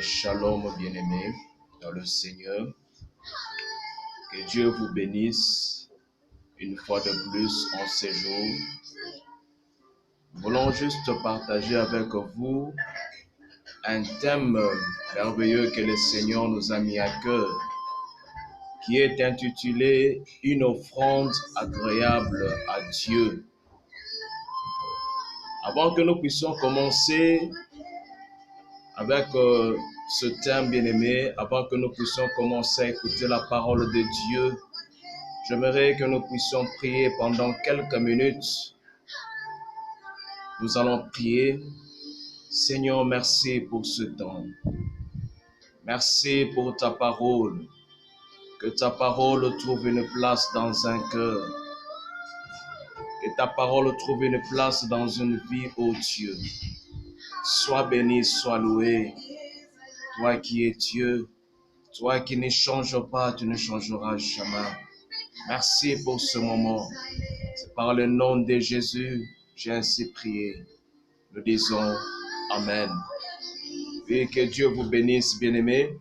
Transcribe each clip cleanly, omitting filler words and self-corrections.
Shalom, bien-aimés dans le Seigneur. Que Dieu vous bénisse une fois de plus en ces jours. Nous voulons juste partager avec vous un thème merveilleux que le Seigneur nous a mis à cœur, qui est intitulé « Une offrande agréable à Dieu ». Avant que nous puissions commencer avec ce thème bien-aimé, avant que nous puissions commencer à écouter la parole de Dieu, j'aimerais que nous puissions prier pendant quelques minutes. Nous allons prier. Seigneur, merci pour ce temps. Merci pour ta parole. Que ta parole trouve une place dans un cœur. Que ta parole trouve une place dans une vie, ô Dieu. Sois béni, sois loué. Toi qui es Dieu, toi qui ne changes pas, tu ne changeras jamais. Merci pour ce moment. C'est par le nom de Jésus, j'ai ainsi prié. Nous disons Amen. Et que Dieu vous bénisse, bien-aimés.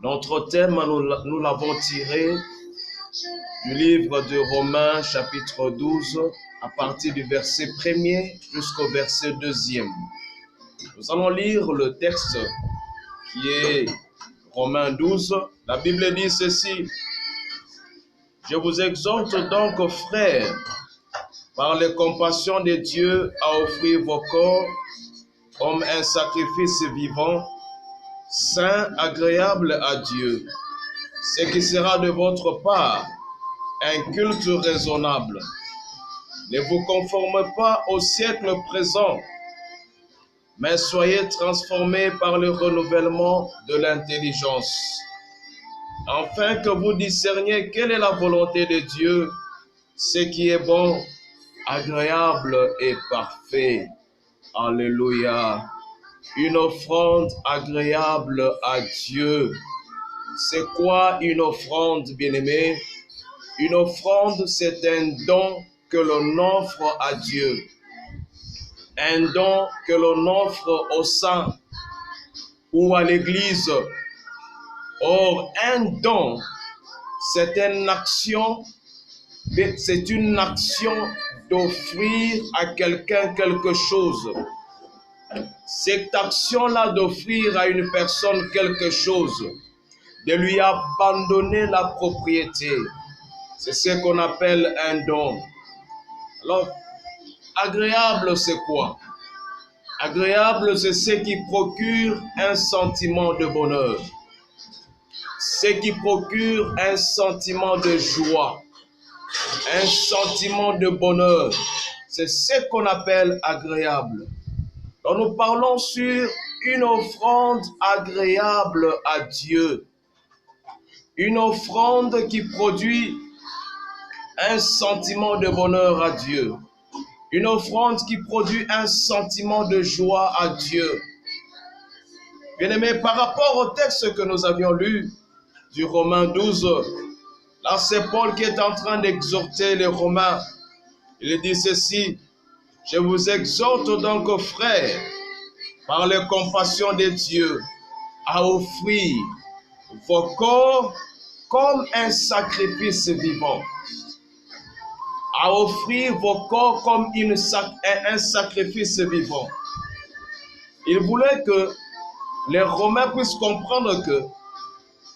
Notre thème, nous l'avons tiré du livre de Romains, chapitre 12, à partir du verset 1er jusqu'au verset 2e. Nous allons lire le texte qui est Romains 12. La Bible dit ceci. Je vous exhorte donc, frères, par les compassions de Dieu, à offrir vos corps comme un sacrifice vivant, saint, agréable à Dieu, ce qui sera de votre part un culte raisonnable. Ne vous conformez pas au siècle présent, mais soyez transformés par le renouvellement de l'intelligence, afin que vous discerniez quelle est la volonté de Dieu, ce qui est bon, agréable et parfait. Alléluia. Une offrande agréable à Dieu. C'est quoi une offrande, bien-aimé? Une offrande, c'est un don que l'on offre à Dieu. Un don que l'on offre au saint ou à l'église. Or, un don, c'est une action d'offrir à quelqu'un quelque chose. Cette action-là d'offrir à une personne quelque chose, de lui abandonner la propriété, c'est ce qu'on appelle un don. Alors, agréable, c'est quoi? Agréable, c'est ce qui procure un sentiment de bonheur, ce qui procure un sentiment de joie, un sentiment de bonheur. C'est ce qu'on appelle agréable. Donc nous parlons sur une offrande agréable à Dieu. Une offrande qui produit un sentiment de bonheur à Dieu. Une offrande qui produit un sentiment de joie à Dieu. Bien-aimés, par rapport au texte que nous avions lu du Romains 12, là c'est Paul qui est en train d'exhorter les Romains. Il dit ceci, « Je vous exhorte donc, frères, par les compassions de Dieu, à offrir vos corps comme un sacrifice vivant. » À offrir vos corps comme un sacrifice vivant. Il voulait que les Romains puissent comprendre que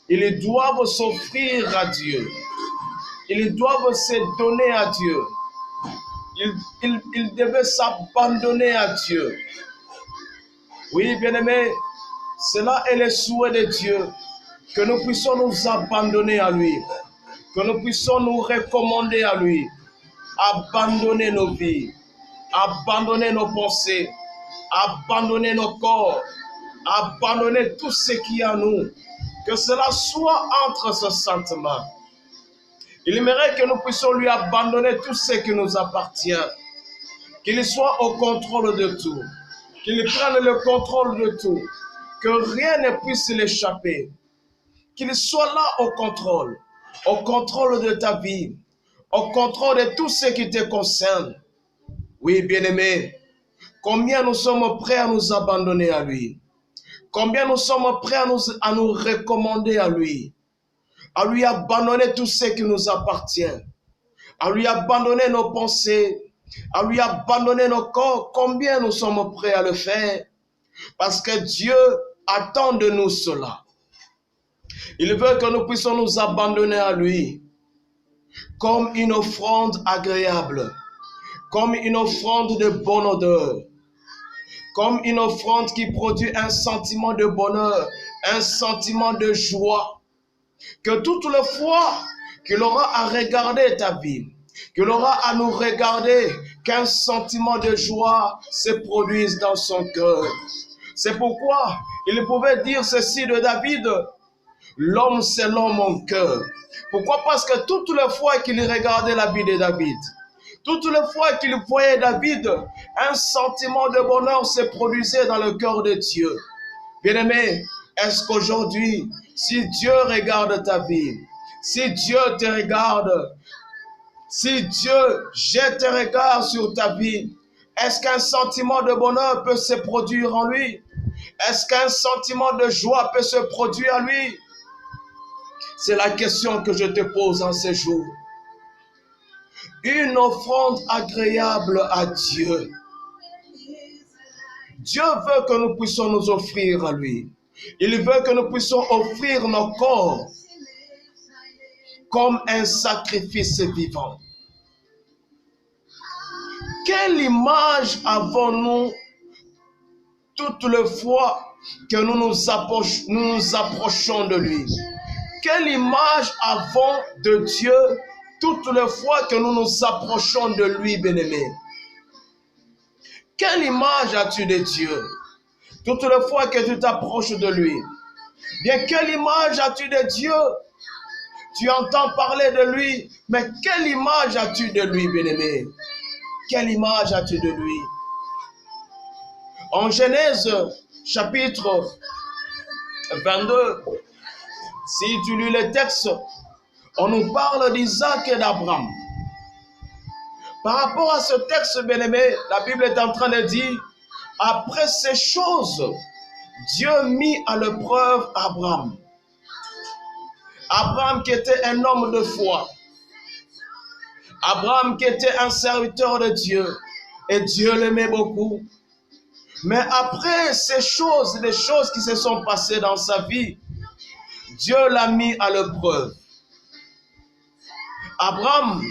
ils doivent s'offrir à Dieu. Ils doivent se donner à Dieu. Ils devaient s'abandonner à Dieu. Oui, bien-aimés, cela est le souhait de Dieu, que nous puissions nous abandonner à lui, que nous puissions nous recommander à lui, abandonner nos vies, abandonner nos pensées, abandonner nos corps, abandonner tout ce qui est à nous, que cela soit entre ce sentiment. Il aimerait que nous puissions lui abandonner tout ce qui nous appartient, qu'il soit au contrôle de tout, qu'il prenne le contrôle de tout, que rien ne puisse l'échapper, qu'il soit là au contrôle de ta vie, au contrôle de tout ce qui te concerne. Oui, bien-aimé, combien nous sommes prêts à nous abandonner à lui? Combien nous sommes prêts à nous recommander à lui abandonner tout ce qui nous appartient, à lui abandonner nos pensées, à lui abandonner nos corps. Combien nous sommes prêts à le faire? Parce que Dieu attend de nous cela. Il veut que nous puissions nous abandonner à lui comme une offrande agréable, comme une offrande de bonne odeur, comme une offrande qui produit un sentiment de bonheur, un sentiment de joie. Que toutes les fois qu'il aura à regarder ta vie, qu'il aura à nous regarder, qu'un sentiment de joie se produise dans son cœur. C'est pourquoi il pouvait dire ceci de David: l'homme selon mon cœur. Pourquoi? Parce que toutes les fois qu'il regardait la vie de David, toutes les fois qu'il voyait David, un sentiment de bonheur se produisait dans le cœur de Dieu. Bien-aimé, est-ce qu'aujourd'hui, si Dieu regarde ta vie, si Dieu te regarde, si Dieu jette un regard sur ta vie, est-ce qu'un sentiment de bonheur peut se produire en lui? Est-ce qu'un sentiment de joie peut se produire en lui? C'est la question que je te pose en ce jour. Une offrande agréable à Dieu. Dieu veut que nous puissions nous offrir à lui. Il veut que nous puissions offrir nos corps comme un sacrifice vivant. Quelle image avons-nous toutes les fois que nous nous approchons de lui? Quelle image avons de Dieu toutes les fois que nous nous approchons de lui, bien-aimé? Quelle image as-tu de Dieu toutes les fois que tu t'approches de lui? Bien, quelle image as-tu de Dieu? Tu entends parler de lui, mais quelle image as-tu de lui, bien-aimé? Quelle image as-tu de lui? En Genèse, chapitre 22, si tu lis le texte, on nous parle d'Isaac et d'Abraham. Par rapport à ce texte, bien-aimé, la Bible est en train de dire, après ces choses, Dieu mit à l'épreuve Abraham. Abraham qui était un homme de foi. Abraham qui était un serviteur de Dieu. Et Dieu l'aimait beaucoup. Mais après ces choses, les choses qui se sont passées dans sa vie, Dieu l'a mis à l'épreuve. Abraham,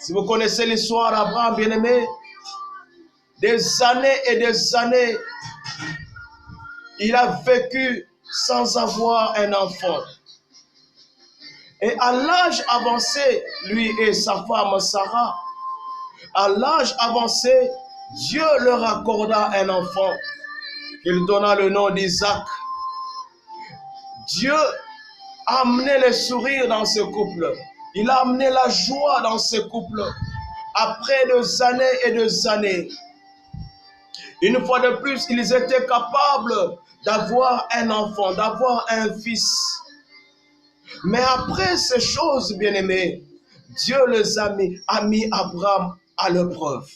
si vous connaissez l'histoire d'Abraham, bien-aimé, des années et des années, il a vécu sans avoir un enfant. Et à l'âge avancé, lui et sa femme Sarah, à l'âge avancé, Dieu leur accorda un enfant. Il donna le nom d'Isaac. Dieu a amené le sourire dans ce couple. Il a amené la joie dans ce couple. Après des années et des années, une fois de plus, ils étaient capables d'avoir un enfant, d'avoir un fils. Mais après ces choses, bien-aimés, Dieu les a mis Abraham à l'épreuve.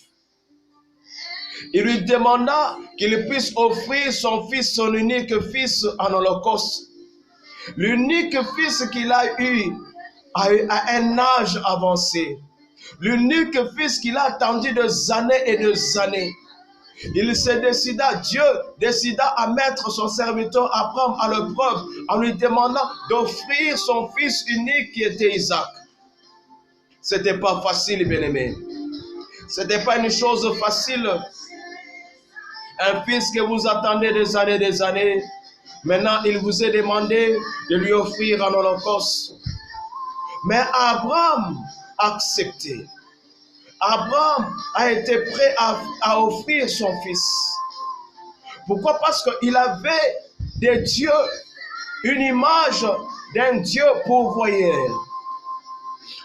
Il lui demanda qu'il puisse offrir son fils, son unique fils en holocauste. L'unique fils qu'il a eu à un âge avancé. L'unique fils qu'il a attendu des années et des années. Dieu décida à mettre son serviteur Abraham à l'épreuve en lui demandant d'offrir son fils unique qui était Isaac. Ce n'était pas facile, bien-aimé. Ce n'était pas une chose facile. Un fils que vous attendez des années, maintenant il vous est demandé de lui offrir un holocauste. Mais Abraham a accepté. Abraham a été prêt à offrir son fils. Pourquoi? Parce qu'il avait de Dieu une image d'un Dieu pourvoyeur.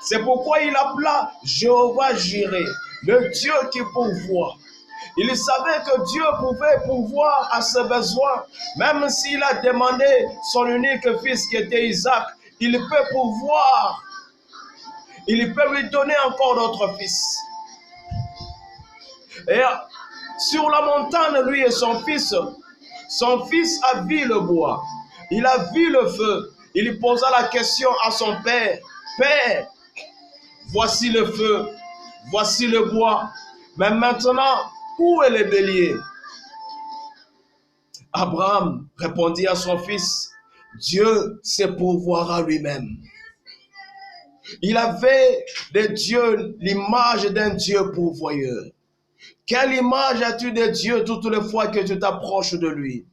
C'est pourquoi il appela Jéhovah Jireh, le Dieu qui pourvoit. Il savait que Dieu pouvait pourvoir à ses besoins. Même s'il a demandé son unique fils qui était Isaac, il peut pourvoir. Il peut lui donner encore d'autres fils. Et sur la montagne, lui et son fils Son fils a vu le bois, il a vu le feu. Il posa la question à son père, Père, voici le feu, voici le bois, mais maintenant, où est le bélier? Abraham répondit à son fils, Dieu sait pourvoir à lui-même. Il avait de Dieu l'image d'un Dieu pourvoyeur. Quelle image as-tu de Dieu toutes les fois que tu t'approches de lui?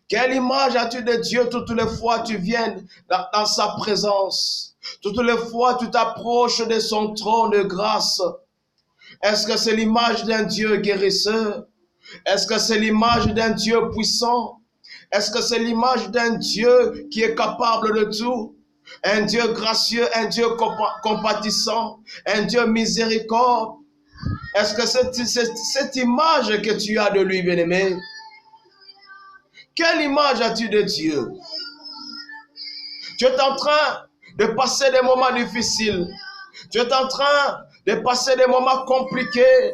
Quelle image as-tu de Dieu toutes les fois que tu viens dans sa présence? Toutes les fois que tu t'approches de son trône de grâce. Est-ce que c'est l'image d'un Dieu guérisseur? Est-ce que c'est l'image d'un Dieu puissant? Est-ce que c'est l'image d'un Dieu qui est capable de tout? Un Dieu gracieux, un Dieu compatissant, un Dieu miséricorde. Est-ce que c'est cette image que tu as de lui, bien-aimé? Quelle image as-tu de Dieu? Tu es en train de passer des moments difficiles. Tu es en train de passer des moments compliqués.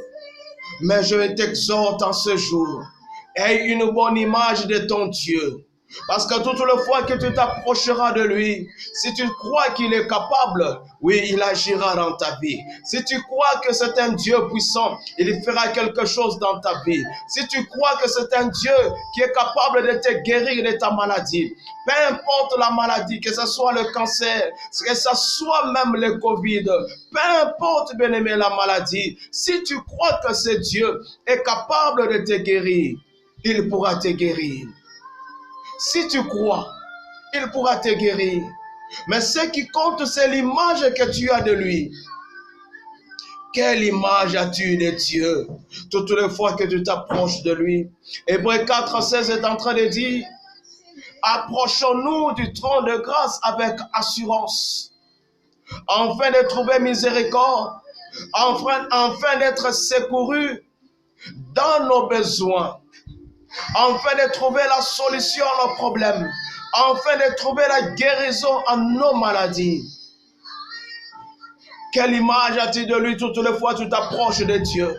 Mais je t'exhorte en ce jour. Aie une bonne image de ton Dieu. Parce que toutes les fois que tu t'approcheras de lui, si tu crois qu'il est capable, oui, il agira dans ta vie. Si tu crois que c'est un Dieu puissant, il fera quelque chose dans ta vie. Si tu crois que c'est un Dieu qui est capable de te guérir de ta maladie, peu importe la maladie, que ce soit le cancer, que ce soit même le Covid, peu importe, bien-aimé, la maladie, si tu crois que ce Dieu est capable de te guérir, il pourra te guérir. Si tu crois, il pourra te guérir. Mais ce qui compte, c'est l'image que tu as de lui. Quelle image as-tu de Dieu toutes les fois que tu t'approches de lui? Hébreux 4:16 est en train de dire, approchons-nous du trône de grâce avec assurance, afin de trouver miséricorde, afin d'être secourus dans nos besoins, afin de trouver la solution à nos problèmes, afin de trouver la guérison à nos maladies. Quelle image as-tu de lui toutes les fois que tu t'approches de Dieu?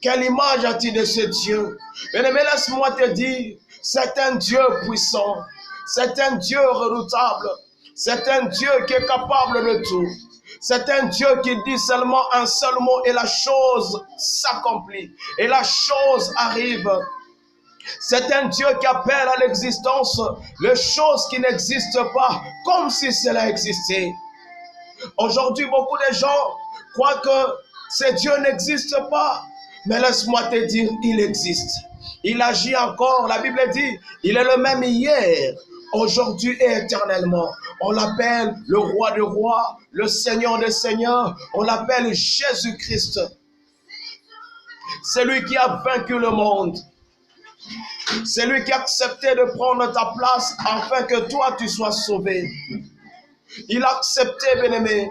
Quelle image as-tu de ce Dieu? Bien-aimé, laisse-moi te dire, c'est un Dieu puissant, c'est un Dieu redoutable, c'est un Dieu qui est capable de tout. C'est un Dieu qui dit seulement un seul mot et la chose s'accomplit, et la chose arrive. C'est un Dieu qui appelle à l'existence les choses qui n'existent pas, comme si cela existait. Aujourd'hui, beaucoup de gens croient que ce Dieu n'existe pas. Mais laisse-moi te dire, il existe. Il agit encore. La Bible dit, il est le même hier, aujourd'hui et éternellement. On l'appelle le roi des rois, le Seigneur des seigneurs. On l'appelle Jésus-Christ. C'est lui qui a vaincu le monde. C'est lui qui a accepté de prendre ta place afin que toi tu sois sauvé. Il a accepté, bien-aimé.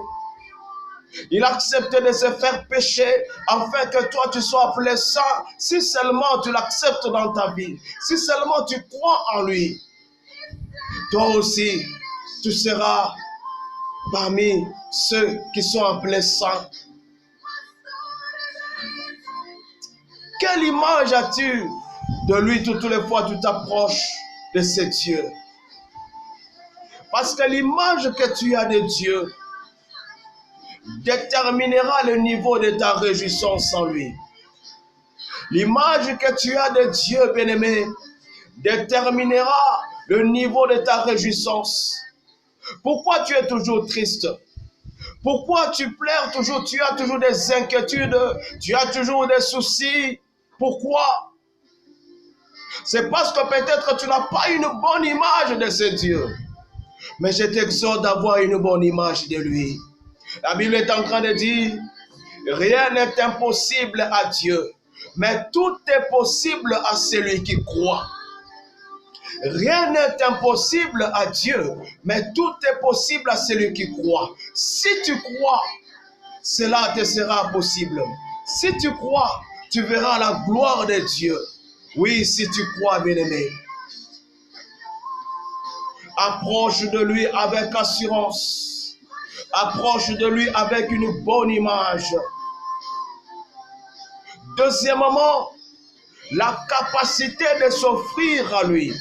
Il a accepté de se faire pécher afin que toi tu sois appelé saint. Si seulement tu l'acceptes dans ta vie, si seulement tu crois en lui, toi aussi tu seras parmi ceux qui sont appelés saints. Quelle image as-tu de lui toutes les fois que tu t'approches de ce Dieu? Parce que l'image que tu as de Dieu déterminera le niveau de ta réjouissance en lui. L'image que tu as de Dieu, bien-aimé, déterminera le niveau de ta réjouissance. Pourquoi tu es toujours triste? Pourquoi tu pleures toujours? Tu as toujours des inquiétudes, tu as toujours des soucis. Pourquoi? C'est parce que peut-être tu n'as pas une bonne image de ce Dieu. Mais je t'exhorte d'avoir une bonne image de lui. La Bible est en train de dire, rien n'est impossible à Dieu, mais tout est possible à celui qui croit. Rien n'est impossible à Dieu, mais tout est possible à celui qui croit. Si tu crois, cela te sera possible. Si tu crois, tu verras la gloire de Dieu. Oui, si tu crois, bien-aimé. Approche de lui avec assurance. Approche de lui avec une bonne image. Deuxièmement, la capacité de s'offrir à lui.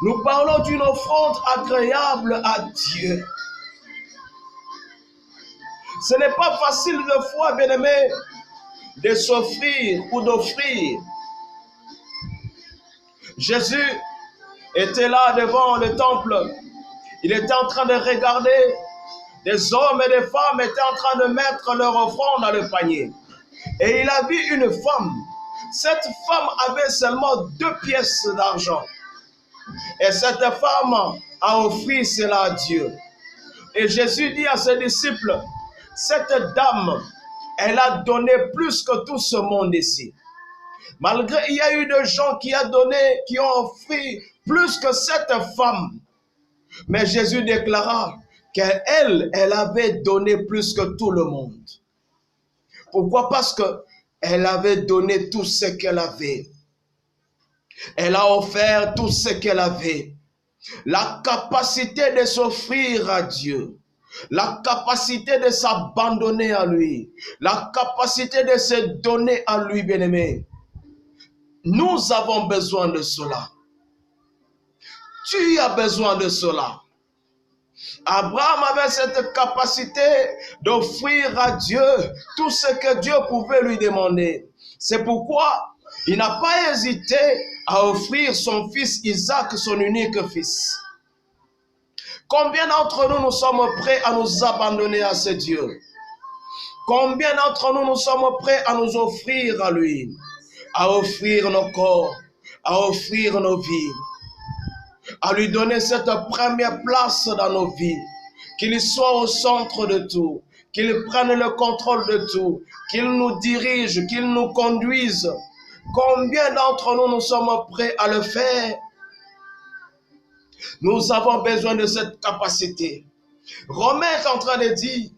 Nous parlons d'une offrande agréable à Dieu. Ce n'est pas facile de fois, bien-aimé, de s'offrir ou d'offrir. Jésus était là devant le temple. Il était en train de regarder. Des hommes et des femmes étaient en train de mettre leur offrande dans le panier. Et il a vu une femme. Cette femme avait seulement 2 pièces d'argent. Et cette femme a offert cela à Dieu. Et Jésus dit à ses disciples, cette dame, elle a donné plus que tout ce monde ici. Malgré, il y a eu des gens qui ont offert plus que cette femme. Mais Jésus déclara qu'elle, elle avait donné plus que tout le monde. Pourquoi? Parce qu'elle avait donné tout ce qu'elle avait. Elle a offert tout ce qu'elle avait. La capacité de s'offrir à Dieu. La capacité de s'abandonner à lui. La capacité de se donner à lui, bien-aimé. Nous avons besoin de cela. Tu as besoin de cela. Abraham avait cette capacité d'offrir à Dieu tout ce que Dieu pouvait lui demander. C'est pourquoi il n'a pas hésité à offrir son fils Isaac, son unique fils. Combien d'entre nous, nous sommes prêts à nous abandonner à ce Dieu? Combien d'entre nous, nous sommes prêts à nous offrir à lui? À offrir nos corps, à offrir nos vies, à lui donner cette première place dans nos vies, qu'il soit au centre de tout, qu'il prenne le contrôle de tout, qu'il nous dirige, qu'il nous conduise. Combien d'entre nous, nous sommes prêts à le faire? Nous avons besoin de cette capacité. Romain est en train de dire,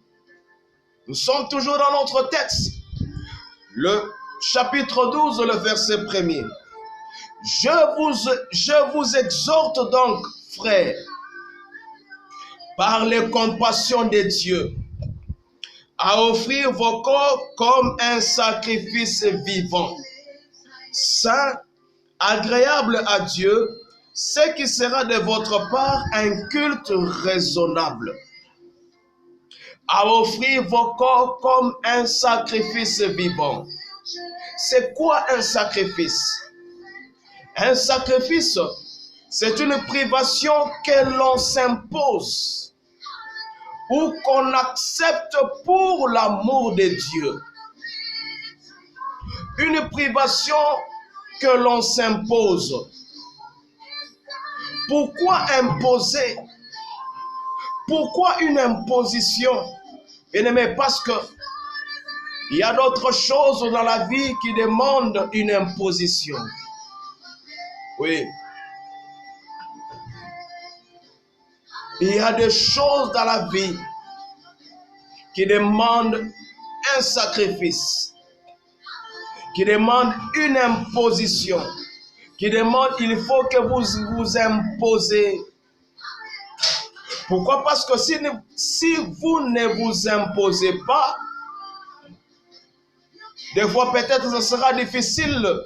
nous sommes toujours dans notre texte, le chapitre 12, le verset 1er. Je vous exhorte donc, frères, par les compassions de Dieu, à offrir vos corps comme un sacrifice vivant, saint, agréable à Dieu, ce qui sera de votre part un culte raisonnable. À offrir vos corps comme un sacrifice vivant. C'est quoi un sacrifice? Un sacrifice, c'est une privation que l'on s'impose ou qu'on accepte pour l'amour de Dieu. Une privation que l'on s'impose. Pourquoi imposer? Pourquoi une imposition? Bien-aimé, parce que il y a d'autres choses dans la vie qui demandent une imposition. Oui. Il y a des choses dans la vie qui demandent un sacrifice, qui demandent une imposition, qui demandent, il faut que vous vous imposez. Pourquoi? Parce que si vous ne vous imposez pas, des fois peut-être ce sera difficile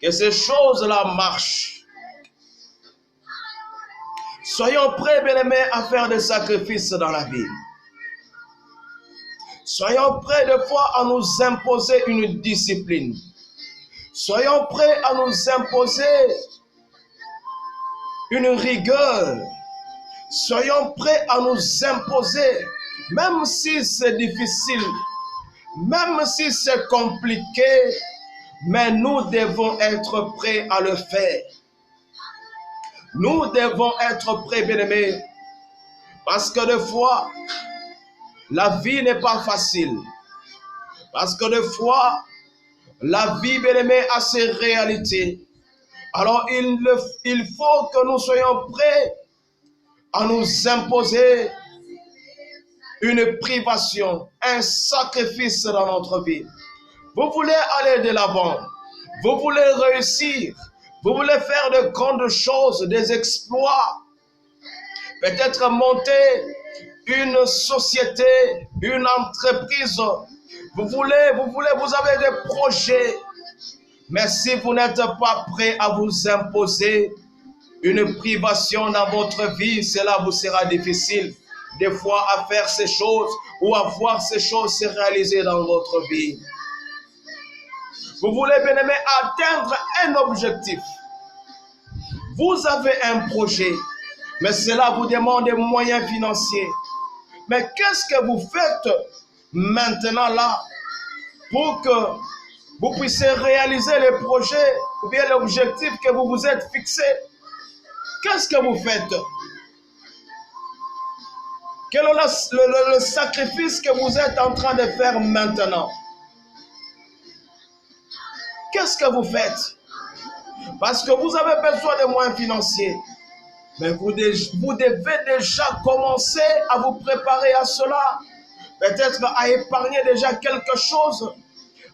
que ces choses-là marchent. Soyons prêts, bien-aimés, à faire des sacrifices dans la vie. Soyons prêts des fois à nous imposer une discipline. Soyons prêts à nous imposer une rigueur. Soyons prêts à nous imposer, même si c'est difficile, même si c'est compliqué, mais nous devons être prêts à le faire. Nous devons être prêts, bien-aimés, parce que des fois, la vie n'est pas facile. Parce que des fois, la vie, bien-aimés, a ses réalités. Alors, il faut que nous soyons prêts à nous imposer une privation, un sacrifice dans notre vie. Vous voulez aller de l'avant, vous voulez réussir, vous voulez faire de grandes choses, des exploits, peut-être monter une société, une entreprise. Vous avez des projets, Mais si vous n'êtes pas prêt à vous imposer une privation dans votre vie, cela vous sera difficile des fois à faire ces choses ou à voir ces choses se réaliser dans votre vie. Vous voulez, bien-aimé, atteindre un objectif. Vous avez un projet, mais cela vous demande des moyens financiers. Mais qu'est-ce que vous faites maintenant là pour que vous puissiez réaliser le projet ou bien l'objectif que vous vous êtes fixé? Qu'est-ce que vous faites? Quel est le sacrifice que vous êtes en train de faire maintenant? Qu'est-ce que vous faites? Parce que vous avez besoin de moyens financiers. Mais vous devez déjà commencer à vous préparer à cela. Peut-être à épargner déjà quelque chose,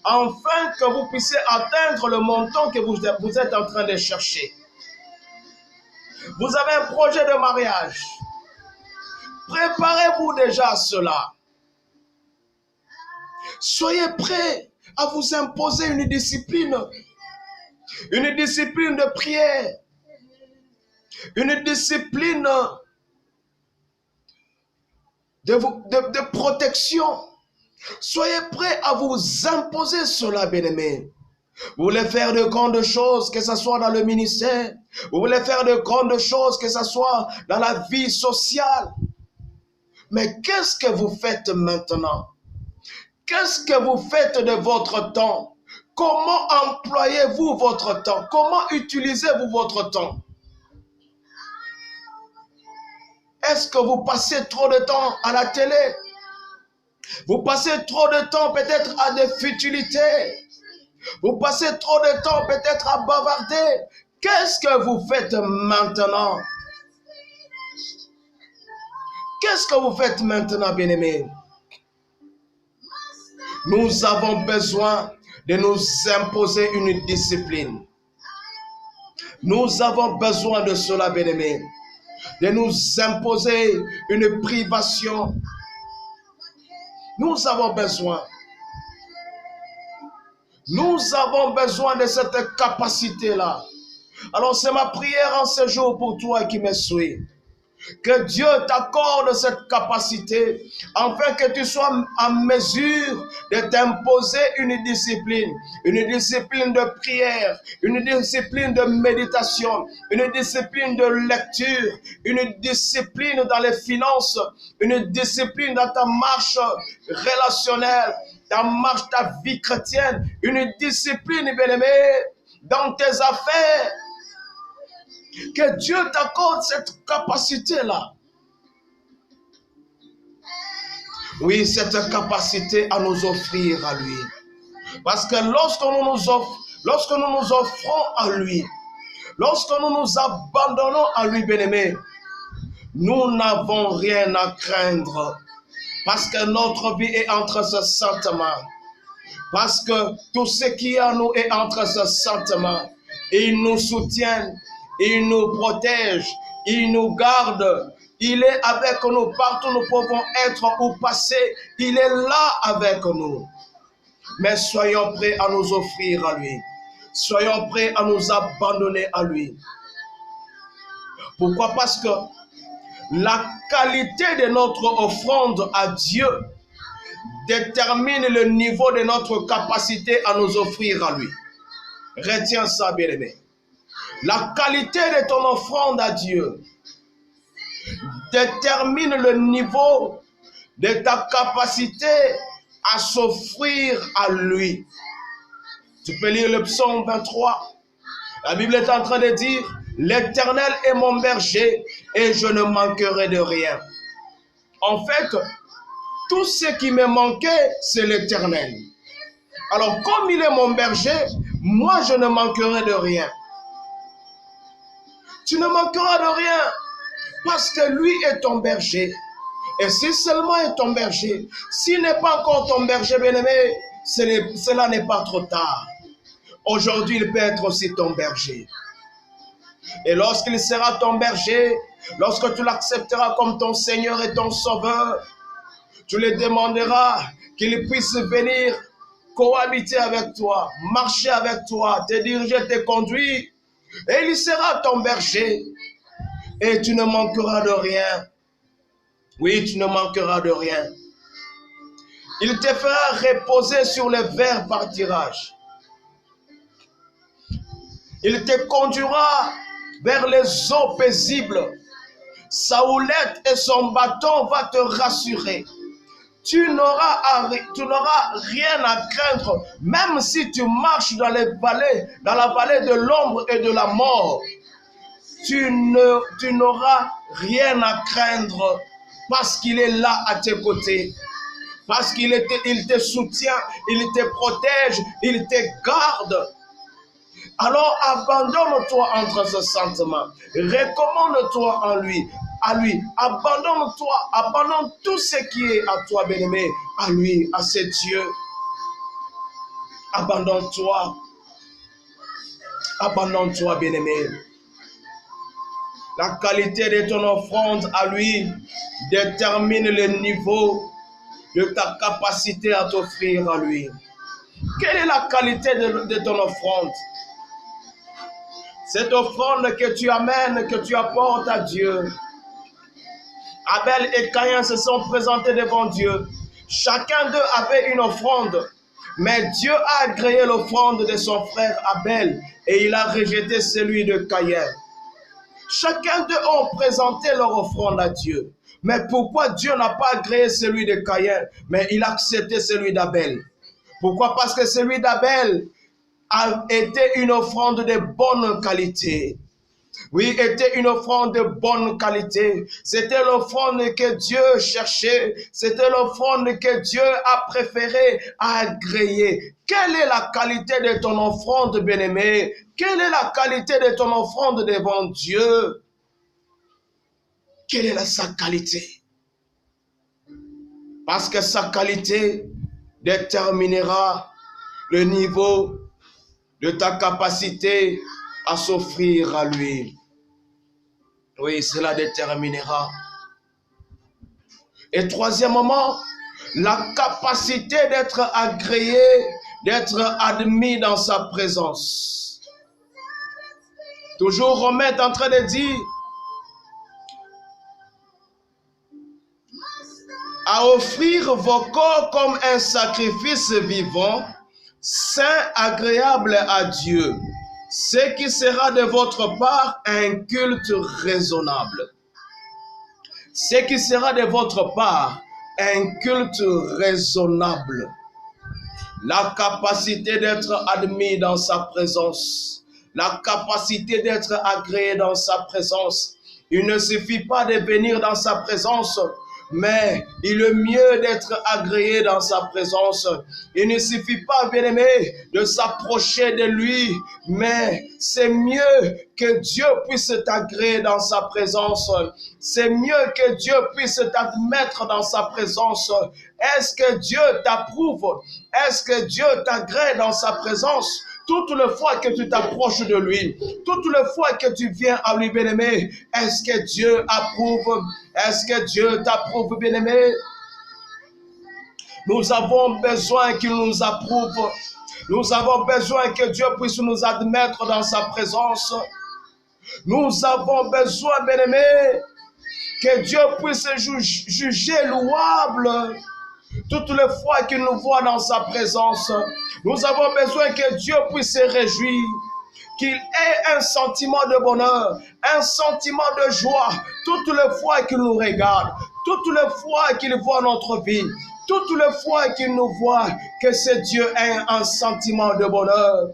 afin que vous puissiez atteindre le montant que vous êtes en train de chercher. Vous avez un projet de mariage. Préparez-vous déjà à cela. Soyez prêts à vous imposer une discipline de prière, une discipline de protection. Soyez prêts à vous imposer cela, bien-aimés. Vous voulez faire de grandes choses, que ce soit dans le ministère. Vous voulez faire de grandes choses, que ce soit dans la vie sociale. Mais qu'est-ce que vous faites maintenant? Qu'est-ce que vous faites de votre temps? Comment employez-vous votre temps? Comment utilisez-vous votre temps? Est-ce que vous passez trop de temps à la télé? Vous passez trop de temps peut-être à des futilités. Vous passez trop de temps peut-être à bavarder. Qu'est-ce que vous faites maintenant? Qu'est-ce que vous faites maintenant, bien-aimés? Nous avons besoin de nous imposer une discipline. Nous avons besoin de cela, bien-aimés. De nous imposer une privation. Nous avons besoin. Nous avons besoin de cette capacité-là. Alors c'est ma prière en ce jour pour toi qui me suis. Que Dieu t'accorde cette capacité afin que tu sois en mesure de t'imposer une discipline de prière, une discipline de méditation, une discipline de lecture, une discipline dans les finances, une discipline dans ta marche relationnelle, ta vie chrétienne, une discipline, bien-aimée, dans tes affaires. Que Dieu t'accorde cette capacité-là. Oui, cette capacité à nous offrir à lui. Parce que lorsque nous nous offrons à lui, lorsque nous nous abandonnons à lui, bien-aimé, nous n'avons rien à craindre. Parce que notre vie est entre ses sentiments. Parce que tout ce qui est en nous est entre ses sentiments. Il nous soutient. Il nous protège, il nous garde, il est avec nous partout nous pouvons être ou passer, il est là avec nous. Mais soyons prêts à nous offrir à lui, soyons prêts à nous abandonner à lui. Pourquoi? Parce que la qualité de notre offrande à Dieu détermine le niveau de notre capacité à nous offrir à lui. Retiens ça, bien-aimé. La qualité de ton offrande à Dieu détermine le niveau de ta capacité à s'offrir à lui. Tu peux lire le psaume 23. La Bible est en train de dire, l'Éternel est mon berger et je ne manquerai de rien. En fait, tout ce qui me manquait, c'est l'Éternel. Alors, comme il est mon berger, moi je ne manquerai de rien. Tu ne manqueras de rien parce que lui est ton berger. Et si seulement est ton berger, s'il n'est pas encore ton berger, bien-aimé, cela n'est pas trop tard. Aujourd'hui, il peut être aussi ton berger. Et lorsqu'il sera ton berger, lorsque tu l'accepteras comme ton Seigneur et ton Sauveur, tu lui demanderas qu'il puisse venir cohabiter avec toi, marcher avec toi, te diriger, te conduire. Et il sera ton berger. Et tu ne manqueras de rien. Oui, tu ne manqueras de rien. Il te fera reposer sur les verts pâturages. Il te conduira vers les eaux paisibles. Sa houlette et son bâton vont te rassurer. Tu n'auras rien à craindre, même si tu marches dans la vallée de l'ombre et de la mort. Tu n'auras rien à craindre parce qu'il est là à tes côtés. Parce qu'il te soutient, il te protège, il te garde. Alors abandonne-toi entre ce sentiment. Recommande-toi à lui. Abandonne-toi, abandonne tout ce qui est à toi, bien-aimé, à lui, à ce Dieu. Abandonne-toi. Abandonne-toi, bien-aimé. La qualité de ton offrande à lui détermine le niveau de ta capacité à t'offrir à lui. Quelle est la qualité de ton offrande? Cette offrande que tu amènes, que tu apportes à Dieu. Abel et Caïn se sont présentés devant Dieu. Chacun d'eux avait une offrande. Mais Dieu a agréé l'offrande de son frère Abel et il a rejeté celui de Caïn. Chacun d'eux ont présenté leur offrande à Dieu. Mais pourquoi Dieu n'a pas agréé celui de Caïn, mais il a accepté celui d'Abel? Pourquoi? Parce que celui d'Abel a été une offrande de bonne qualité. Oui, était une offrande de bonne qualité. C'était l'offrande que Dieu cherchait. C'était l'offrande que Dieu a préféré agréer. Quelle est la qualité de ton offrande, bien-aimé? Quelle est la qualité de ton offrande devant Dieu? Quelle est sa qualité? Parce que sa qualité déterminera le niveau de ta capacité à s'offrir à lui. Oui, cela déterminera. Et troisièmement, la capacité d'être agréé, d'être admis dans sa présence. Toujours Romain est en train de dire, à offrir vos corps comme un sacrifice vivant, saint, agréable à Dieu, ce qui sera de votre part un culte raisonnable. Ce qui sera de votre part un culte raisonnable. La capacité d'être admis dans sa présence. La capacité d'être agréé dans sa présence. Il ne suffit pas de venir dans sa présence, mais il est mieux d'être agréé dans sa présence. Il ne suffit pas, bien-aimé, de s'approcher de lui, mais c'est mieux que Dieu puisse t'agréer dans sa présence. C'est mieux que Dieu puisse t'admettre dans sa présence. Est-ce que Dieu t'approuve? Est-ce que Dieu t'agrée dans sa présence? Toutes les fois que tu t'approches de lui, toutes les fois que tu viens à lui, bien-aimé, est-ce que Dieu approuve? Est-ce que Dieu t'approuve, bien-aimé? Nous avons besoin qu'il nous approuve. Nous avons besoin que Dieu puisse nous admettre dans sa présence. Nous avons besoin, bien-aimé, que Dieu puisse juger louable toutes les fois qu'il nous voit dans sa présence. Nous avons besoin que Dieu puisse se réjouir, qu'il ait un sentiment de bonheur, un sentiment de joie, toutes les fois qu'il nous regarde, toutes les fois qu'il voit notre vie, toutes les fois qu'il nous voit, que ce Dieu ait un sentiment de bonheur.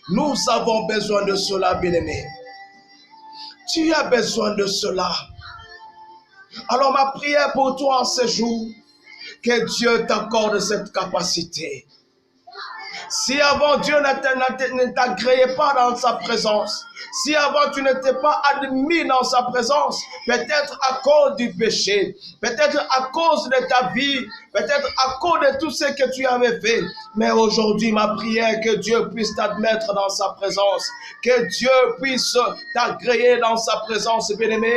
Nous avons besoin de cela, bien-aimé. Tu as besoin de cela. Alors ma prière pour toi en ce jour, que Dieu t'accorde cette capacité. Si avant Dieu ne t'agréait pas dans sa présence, si avant tu n'étais pas admis dans sa présence, peut-être à cause du péché, peut-être à cause de ta vie, peut-être à cause de tout ce que tu avais fait, mais aujourd'hui ma prière, que Dieu puisse t'admettre dans sa présence, que Dieu puisse t'agréer dans sa présence, bien-aimé,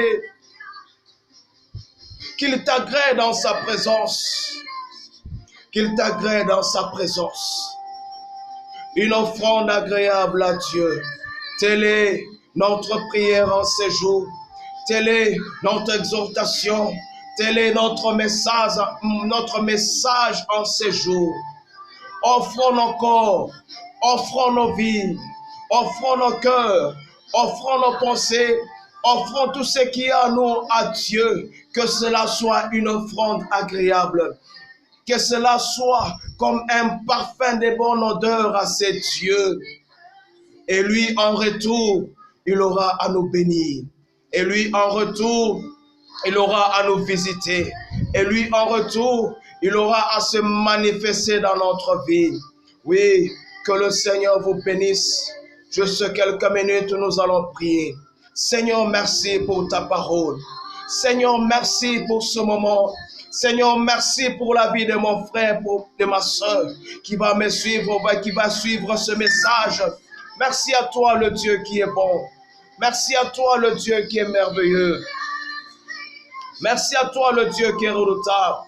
qu'il t'agrée dans sa présence. qu'il t'agrée dans sa présence. Une offrande agréable à Dieu. Telle est notre prière en ces jours. Telle est notre exhortation. Tel est notre message en ces jours. Offrons nos corps, offrons nos vies, offrons nos cœurs, offrons nos pensées, offrons tout ce qui est à nous à Dieu. Que cela soit une offrande agréable. Que cela soit comme un parfum de bonne odeur à ses dieux. Et lui, en retour, il aura à nous bénir. Et lui, en retour, il aura à nous visiter. Et lui, en retour, il aura à se manifester dans notre vie. Oui, que le Seigneur vous bénisse. Juste quelques minutes, nous allons prier. Seigneur, merci pour ta parole. Seigneur, merci pour ce moment. Seigneur, merci pour la vie de mon frère, de ma soeur, qui va me suivre, qui va suivre ce message. Merci à toi, le Dieu qui est bon. Merci à toi, le Dieu qui est merveilleux. Merci à toi, le Dieu qui est redoutable.